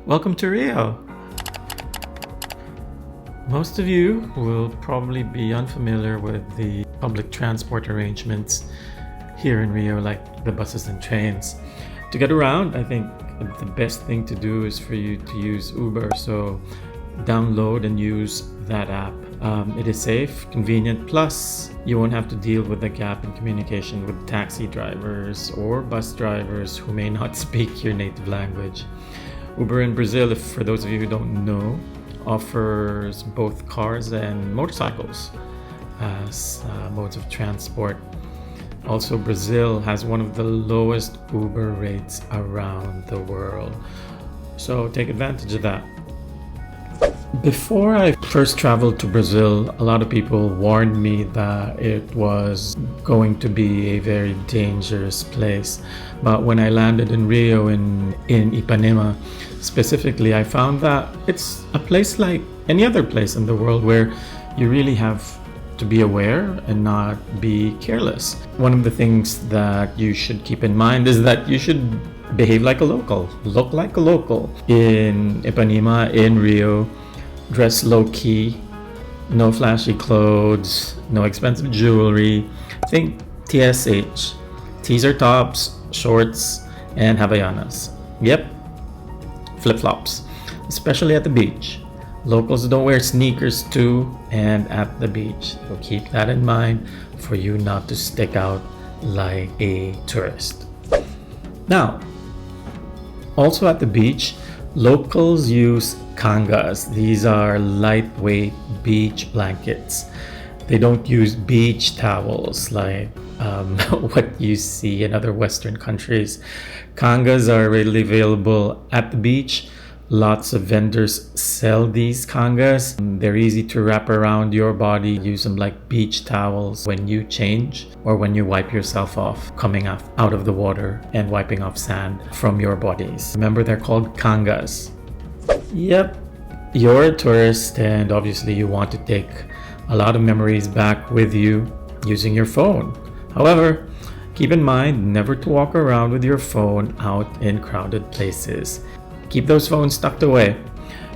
Welcome to Rio. Most of you will probably be unfamiliar with the public transport arrangements here in Rio, like the buses and trains. To get around, I think the best thing to do is for you to use Uber. So download and use that app. It is safe, convenient, plus you won't have to deal with the gap in communication with taxi drivers or bus drivers who may not speak your native language. Uber in Brazil, for those of you who don't know, offers both cars and motorcycles as modes of transport. Also, Brazil has one of the lowest Uber rates around the world, so take advantage of that. Before I first traveled to Brazil, a lot of people warned me that it was going to be a very dangerous place. But when I landed in Rio, in Ipanema specifically, I found that it's a place like any other place in the world where you really have to be aware and not be careless. One of the things that you should keep in mind is that you should behave like a local, look like a local. In Ipanema, in Rio, dress low-key, no flashy clothes, no expensive jewelry. Think TSH. T's are tops, shorts, and Havaianas. Yep, flip-flops, especially at the beach. Locals don't wear sneakers too, and at the beach. So keep that in mind for you not to stick out like a tourist. Now, also at the beach, locals use cangas. These are lightweight beach blankets. They don't use beach towels like what you see in other Western countries. Cangas are readily available at the beach. Lots of vendors sell these cangas. They're easy to wrap around your body. Use them like beach towels when you change or when you wipe yourself off coming out of the water and wiping off sand from your bodies. Remember, they're called cangas. Yep, you're a tourist and obviously you want to take a lot of memories back with you using your phone. However, keep in mind never to walk around with your phone out in crowded places. Keep those phones tucked away.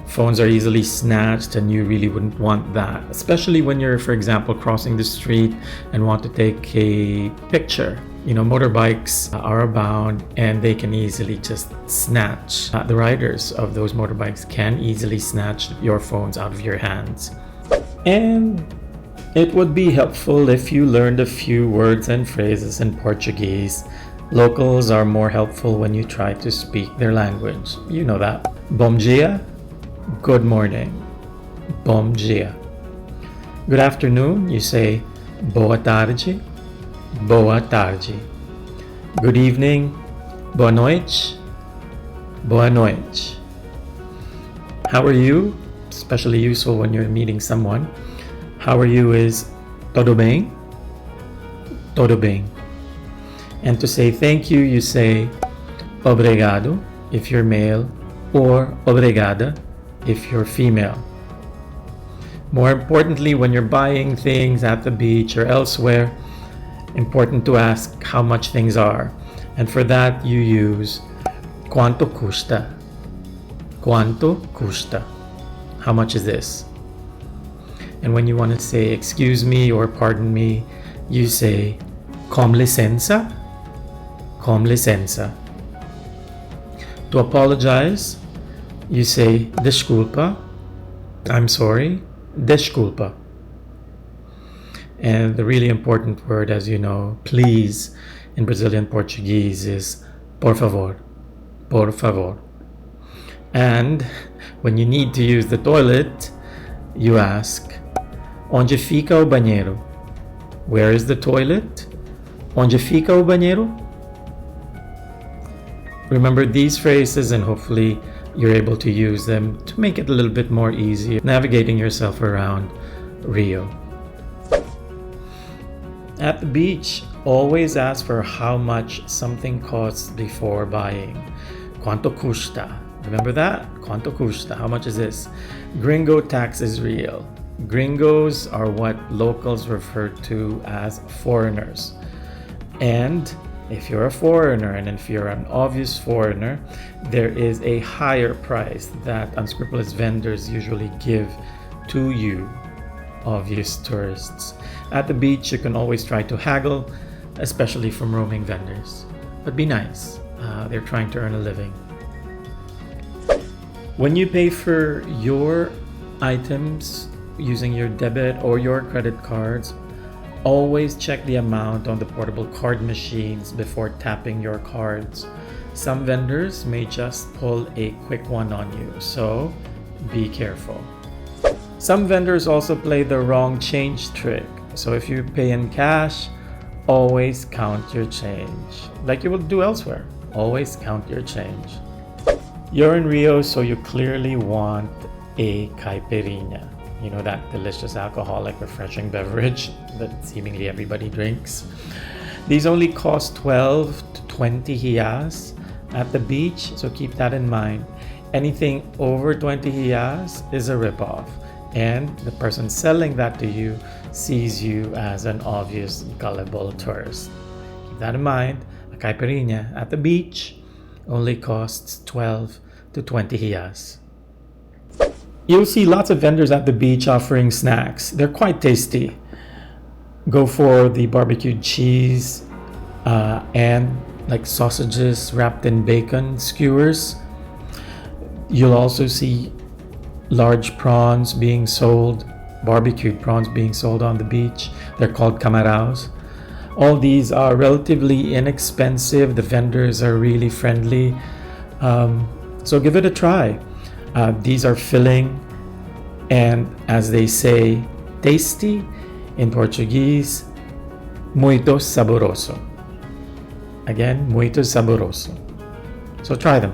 Phones are easily snatched and you really wouldn't want that, especially when you're, for example, crossing the street and want to take a picture. You know, motorbikes are abound and they can easily just snatch. The riders of those motorbikes can easily snatch your phones out of your hands. And it would be helpful if you learned a few words and phrases in Portuguese. Locals are more helpful when you try to speak their language. You know that. Bom dia, good morning. Bom dia. Good afternoon, you say boa tarde. Boa tarde. Good evening, boa noite. Boa noite. How are you? Especially useful when you're meeting someone. How are you is todo bem? Todo bem. And to say thank you, you say obrigado if you're male or obrigada if you're female. More importantly, when you're buying things at the beach or elsewhere, important to ask how much things are. And for that, you use quanto custa. Quanto custa. How much is this? And when you want to say excuse me or pardon me, you say com licença. Com licença. To apologize, you say desculpa. I'm sorry. Desculpa. And the really important word, as you know, please in Brazilian Portuguese is por favor. Por favor. And when you need to use the toilet, you ask onde fica o banheiro? Where is the toilet? Onde fica o banheiro? Remember these phrases and hopefully you're able to use them to make it a little bit more easy navigating yourself around Rio. At the beach, always ask for how much something costs before buying. Quanto custa? Remember that? Quanto custa? How much is this? Gringo tax is real. Gringos are what locals refer to as foreigners. And If you're a foreigner, and if you're an obvious foreigner, there is a higher price that unscrupulous vendors usually give to you, obvious tourists. At the beach, you can always try to haggle, especially from roaming vendors. But be nice, they're trying to earn a living. When you pay for your items using your debit or your credit cards, always check the amount on the portable card machines before tapping your cards. Some vendors may just pull a quick one on you, so be careful. Some vendors also play the wrong change trick. So if you pay in cash, always count your change. Like you would do elsewhere, always count your change. You're in Rio, so you clearly want a caipirinha. You know, that delicious alcoholic refreshing beverage that seemingly everybody drinks. These only cost 12 to 20 reais at the beach, so keep that in mind. Anything over 20 reais is a ripoff, and the person selling that to you sees you as an obvious gullible tourist. Keep that in mind. A caipirinha at the beach only costs 12 to 20 reais. You'll see lots of vendors at the beach offering snacks. They're quite tasty. Go for the barbecued cheese and like sausages wrapped in bacon skewers. You'll also see large prawns being sold, barbecued prawns being sold on the beach. They're called camaraus. All these are relatively inexpensive. The vendors are really friendly. So give it a try. These are filling and, as they say, tasty in Portuguese, muito saboroso. Again, muito saboroso. So try them.